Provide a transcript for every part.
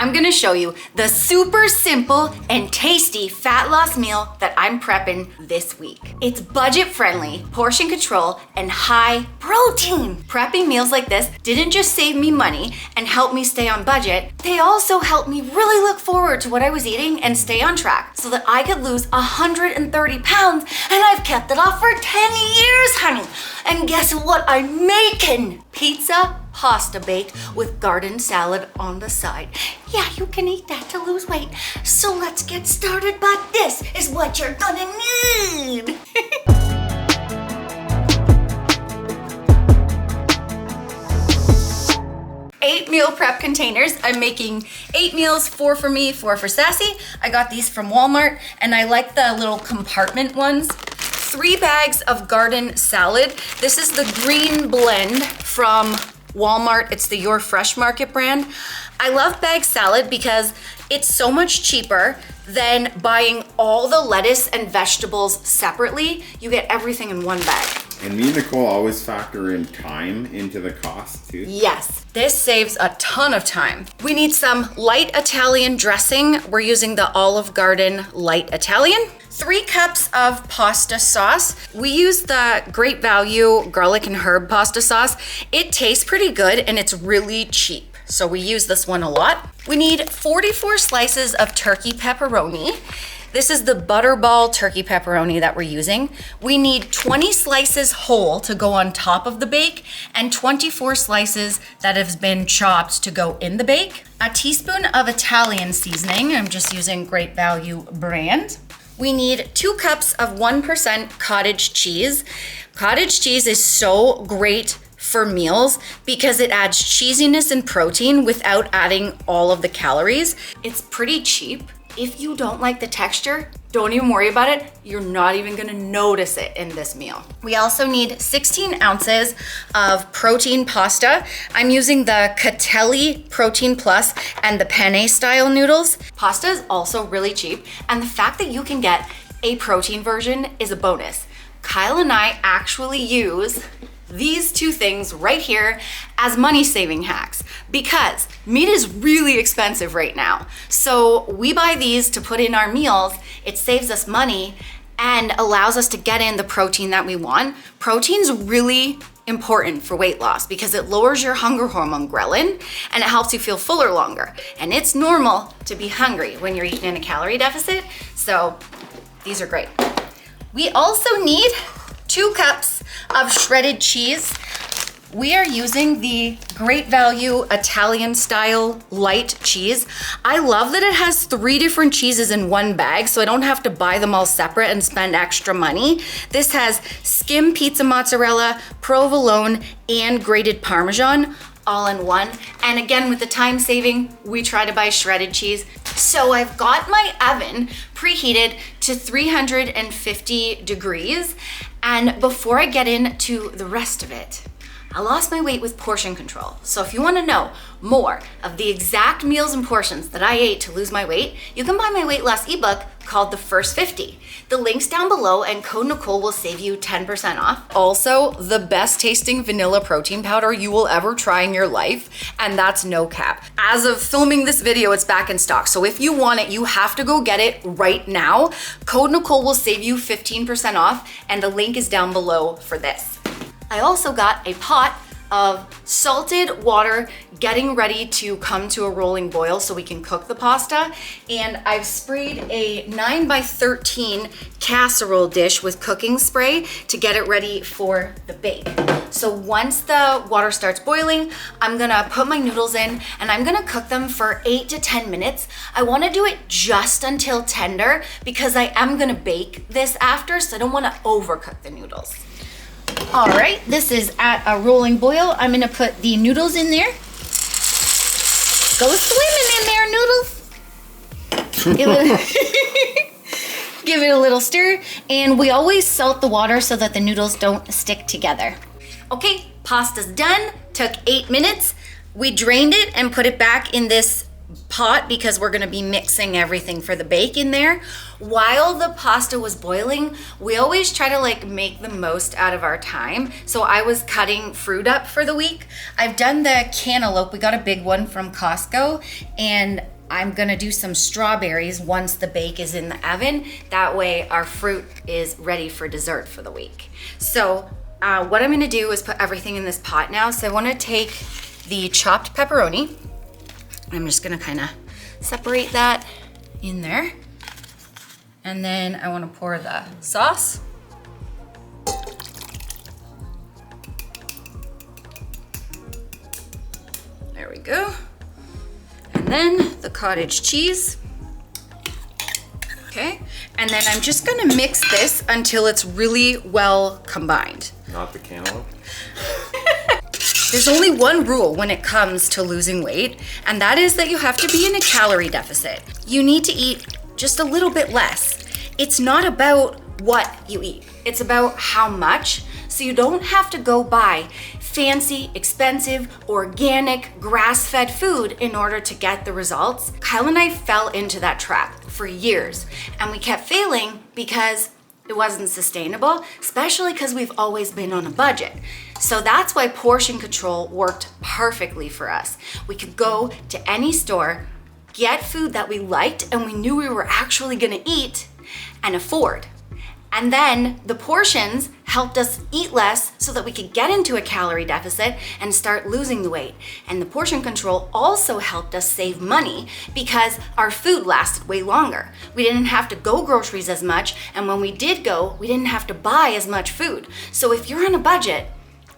I'm gonna show you the super simple and tasty fat loss meal that I'm prepping this week. It's budget friendly, portion control, and high protein. Prepping meals like this didn't just save me money and help me stay on budget, they also helped me really look forward to what I was eating and stay on track so that I could lose 130 pounds, and I've kept it off for 10 years, honey. And guess what I'm making? Pizza pasta baked with garden salad on the side. Yeah, you can eat that to lose weight. So let's get started, but this is what you're gonna need. 8 meal prep containers. I'm making 8 meals, 4 for me, 4 for Sassy. I got these from Walmart and I like the little compartment ones. 3 bags of garden salad. This is the green blend from Walmart. It's the Your Fresh Market brand. I love bag salad because it's so much cheaper than buying all the lettuce and vegetables separately. You get everything in one bag. And me and Nicole always factor in time into the cost too. Yes, this saves a ton of time. We need some light Italian dressing. We're using the Olive Garden Light Italian. 3 cups of pasta sauce. We use the Great Value garlic and herb pasta sauce. It tastes pretty good and it's really cheap, so we use this one a lot. We need 44 slices of turkey pepperoni. This is the Butterball turkey pepperoni that we're using. We need 20 slices whole to go on top of the bake and 24 slices that have been chopped to go in the bake. A teaspoon of Italian seasoning. I'm just using Great Value brand. We need 2 cups of 1% cottage cheese. Cottage cheese is so great for meals because it adds cheesiness and protein without adding all of the calories. It's pretty cheap. If you don't like the texture, don't even worry about it. You're not even gonna notice it in this meal. We also need 16 ounces of protein pasta. I'm using the Catelli Protein Plus and the penne style noodles. Pasta is also really cheap, and the fact that you can get a protein version is a bonus. Kyle and I actually use these 2 things right here as money saving hacks because meat is really expensive right now. So we buy these to put in our meals. It saves us money and allows us to get in the protein that we want. Protein's really important for weight loss because it lowers your hunger hormone ghrelin and it helps you feel fuller longer. And it's normal to be hungry when you're eating in a calorie deficit. So these are great. We also need 2 cups of shredded cheese. We are using the Great Value Italian style light cheese. I love that it has 3 different cheeses in one bag, so I don't have to buy them all separate and spend extra money. This has skim pizza mozzarella, provolone, and grated Parmesan all in one. And again, with the time saving, we try to buy shredded cheese. So I've got my oven preheated to 350 degrees. And before I get into the rest of it, I lost my weight with portion control. So if you wanna know more of the exact meals and portions that I ate to lose my weight, you can buy my weight loss ebook called The First 50. The link's down below and code Nicole will save you 10% off. Also, the best tasting vanilla protein powder you will ever try in your life, and that's no cap. As of filming this video, it's back in stock. So if you want it, you have to go get it right now. Code Nicole will save you 15% off, and the link is down below for this. I also got a pot of salted water getting ready to come to a rolling boil so we can cook the pasta. And I've sprayed a 9x13 casserole dish with cooking spray to get it ready for the bake. So once the water starts boiling, I'm gonna put my noodles in and I'm gonna cook them for 8 to 10 minutes. I wanna do it just until tender because I am gonna bake this after, so I don't wanna overcook the noodles. All right, this is at a rolling boil. I'm gonna put the noodles in there. Go swimming in there, noodles. Give it a little stir, and we always salt the water so that the noodles don't stick together. Okay, pasta's done. Took 8 minutes. We drained it and put it back in this pot because we're gonna be mixing everything for the bake in there. While the pasta was boiling, we always try to like make the most out of our time. So I was cutting fruit up for the week. I've done the cantaloupe. We got a big one from Costco, and I'm gonna do some strawberries once the bake is in the oven. That way our fruit is ready for dessert for the week. So what I'm gonna do is put everything in this pot now. So I wanna take the chopped pepperoni. I'm just gonna kind of separate that in there. And then I wanna pour the sauce. There we go. And then the cottage cheese. Okay, and then I'm just gonna mix this until it's really well combined. Not the cantaloupe? There's only one rule when it comes to losing weight, and that is that you have to be in a calorie deficit. You need to eat just a little bit less. It's not about what you eat, it's about how much. So you don't have to go buy fancy, expensive, organic, grass-fed food in order to get the results. Kyle and I fell into that trap for years, and we kept failing because it wasn't sustainable, especially because we've always been on a budget. So that's why portion control worked perfectly for us. We could go to any store, get food that we liked and we knew we were actually gonna eat and afford. And then the portions helped us eat less so that we could get into a calorie deficit and start losing the weight. And the portion control also helped us save money because our food lasted way longer. We didn't have to go groceries as much, and when we did go, we didn't have to buy as much food. So if you're on a budget,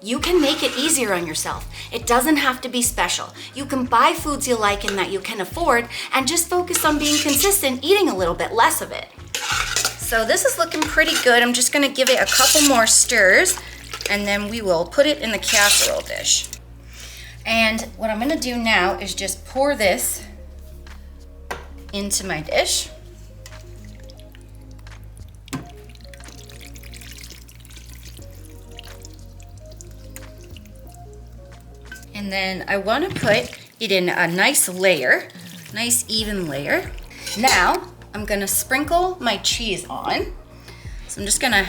you can make it easier on yourself. It doesn't have to be special. You can buy foods you like and that you can afford and just focus on being consistent, eating a little bit less of it. So this is looking pretty good. I'm just gonna give it a couple more stirs and then we will put it in the casserole dish. And what I'm gonna do now is just pour this into my dish. And then I wanna put it in a nice layer, nice even layer. Now, I'm gonna sprinkle my cheese on. So I'm just gonna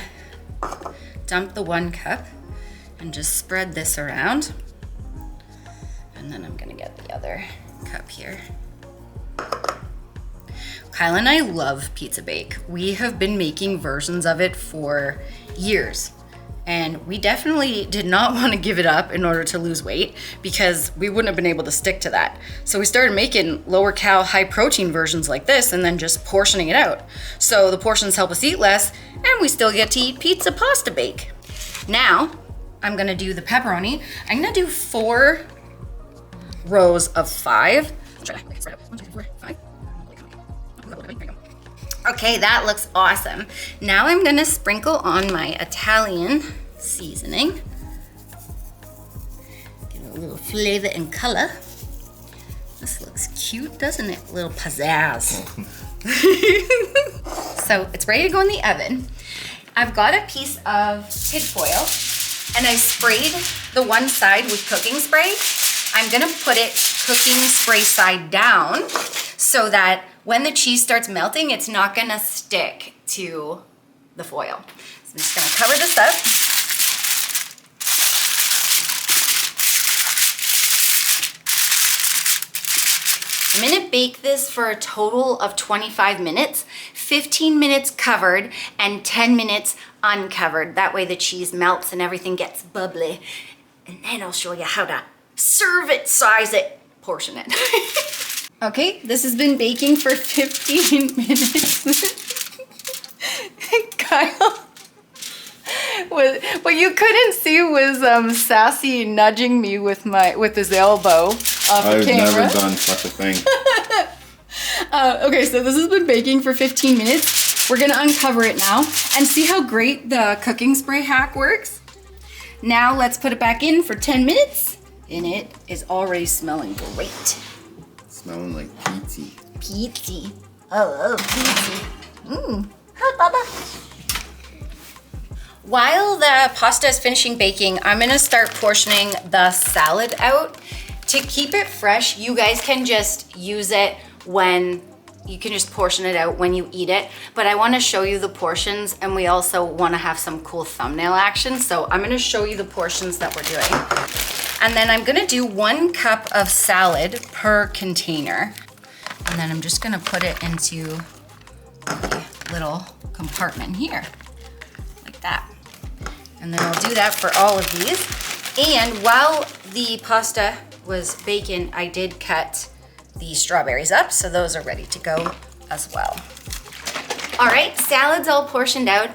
dump the 1 cup and just spread this around. And then I'm gonna get the other cup here. Kyle and I love Pizza Bake. We have been making versions of it for years. And we definitely did not want to give it up in order to lose weight because we wouldn't have been able to stick to that. So we started making lower cal, high protein versions like this and then just portioning it out. So the portions help us eat less and we still get to eat pizza pasta bake. Now, I'm gonna do the pepperoni. I'm gonna do 4 rows of 5. Okay, that looks awesome. Now I'm gonna sprinkle on my Italian seasoning. Give it a little flavor and color. This looks cute, doesn't it? A little pizzazz. So it's ready to go in the oven. I've got a piece of tin foil and I sprayed the one side with cooking spray. I'm gonna put it cooking spray side down so that when the cheese starts melting, it's not gonna stick to the foil. So I'm just gonna cover this up. I'm gonna bake this for a total of 25 minutes, 15 minutes covered and 10 minutes uncovered. That way the cheese melts and everything gets bubbly. And then I'll show you how to serve it, size it, portion it. Okay, this has been baking for 15 minutes. Kyle, what you couldn't see was Sassy nudging me with his elbow off the camera. I've never done such a thing. Okay, so this has been baking for 15 minutes. We're gonna uncover it now and see how great the cooking spray hack works. Now let's put it back in for 10 minutes and it is already smelling great. Smelling like pizza. Pizza. Oh, pizza. Hi, Baba. While the pasta is finishing baking, I'm gonna start portioning the salad out. To keep it fresh, you guys can just use it when you can just portion it out when you eat it. But I want to show you the portions, and we also want to have some cool thumbnail action. So I'm going to show you the portions that we're doing. And then I'm going to do 1 cup of salad per container. And then I'm just going to put it into a little compartment here, like that. And then I'll do that for all of these. And while the pasta was baking, I did cut the strawberries up, so those are ready to go as well. All right, salad's all portioned out.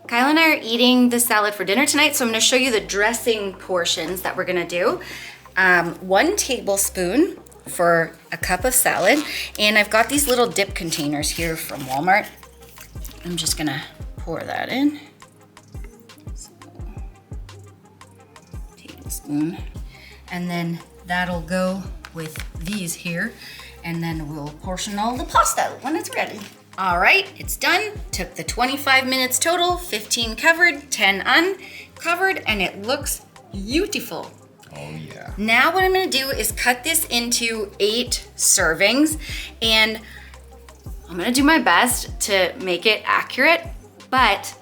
Kyle and I are eating the salad for dinner tonight, so I'm gonna show you the dressing portions that we're gonna do. 1 tablespoon for a cup of salad, and I've got these little dip containers here from Walmart. I'm just gonna pour that in. So, tablespoon, and then that'll go with these here, and then we'll portion all the pasta when it's ready. All right, it's done. Took the 25 minutes total, 15 covered, 10 uncovered, and it looks beautiful. Oh yeah. Now what I'm gonna do is cut this into 8 servings, and I'm gonna do my best to make it accurate, but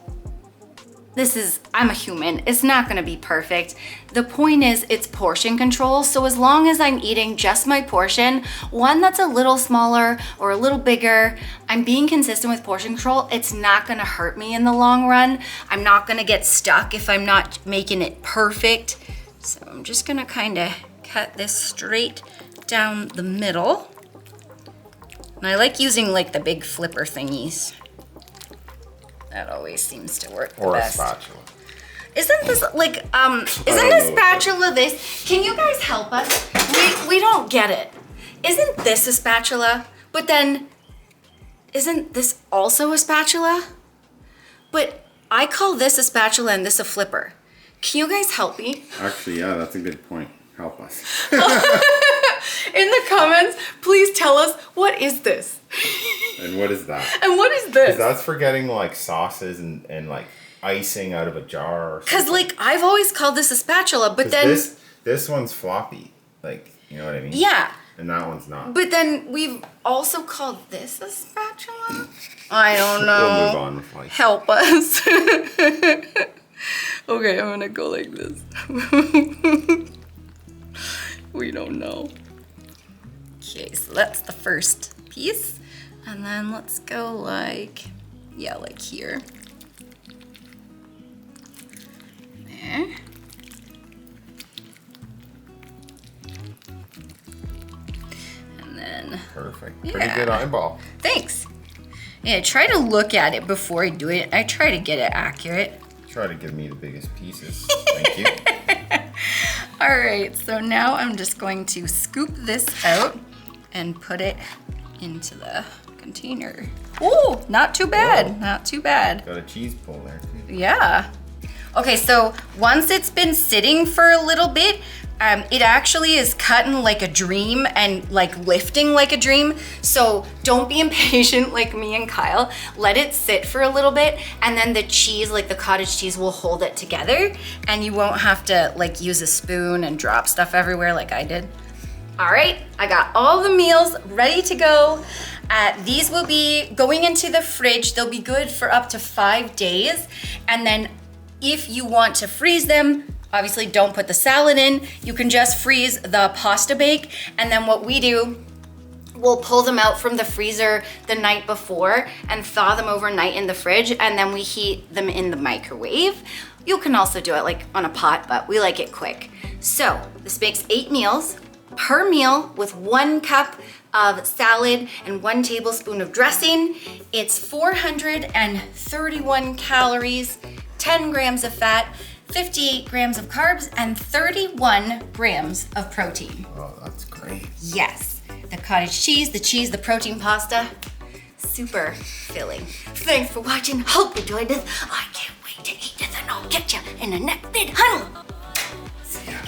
I'm a human. It's not gonna be perfect. The point is it's portion control. So as long as I'm eating just my portion, one that's a little smaller or a little bigger, I'm being consistent with portion control. It's not gonna hurt me in the long run. I'm not gonna get stuck if I'm not making it perfect. So I'm just gonna kinda cut this straight down the middle. And I like using like the big flipper thingies. That always seems to work the best. Or a spatula. Isn't this like, isn't this spatula this? Can you guys help us? We don't get it. Isn't this a spatula? But then, isn't this also a spatula? But I call this a spatula and this a flipper. Can you guys help me? Actually, yeah, that's a good point. Help us. In the comments, please tell us, what is this? And what is that? And what is this? That's for getting like sauces and like icing out of a jar. Or Because like I've always called this a spatula, but then this one's floppy, like, you know what I mean? yeah. And that one's not. But then we've also called this a spatula. I don't know. We'll move on with life. Help us. Okay, I'm gonna go like this. We don't know. Okay, so that's the first piece. And then let's go like, yeah, like here. There. And then, Perfect. Yeah. Pretty good eyeball. thanks. Yeah, try to look at it before I do it. I try to get it accurate. Try to give me the biggest pieces. Thank you. All right, so now I'm just going to scoop this out and put it into the container. Oh, not too bad, Whoa. not too bad. Got a cheese pull there too. Yeah. Okay, so once it's been sitting for a little bit, it actually is cutting like a dream and like lifting like a dream. So don't be impatient like me and Kyle. Let it sit for a little bit, and then the cheese, like the cottage cheese, will hold it together, and you won't have to like use a spoon and drop stuff everywhere like I did. All right, I got all the meals ready to go. These will be going into the fridge. They'll be good for up to 5 days. And then if you want to freeze them, obviously don't put the salad in. You can just freeze the pasta bake. And then what we do, we'll pull them out from the freezer the night before and thaw them overnight in the fridge. And then we heat them in the microwave. You can also do it like on a pot, but we like it quick. So this makes 8 meals. Per meal with 1 cup of salad and 1 tablespoon of dressing. It's 431 calories, 10 grams of fat, 58 grams of carbs, and 31 grams of protein. Oh, that's great. Yes, the cottage cheese, the protein pasta, super filling. Thanks for watching. Hope you enjoyed this. I can't wait to eat this, and I'll catch you in the next vid, honey. Yeah.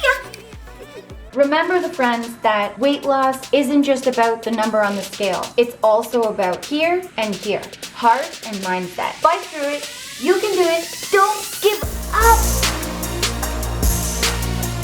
Remember, the friends, that weight loss isn't just about the number on the scale. It's also about here and here. Heart and mindset. Fight through it. You can do it. Don't give up.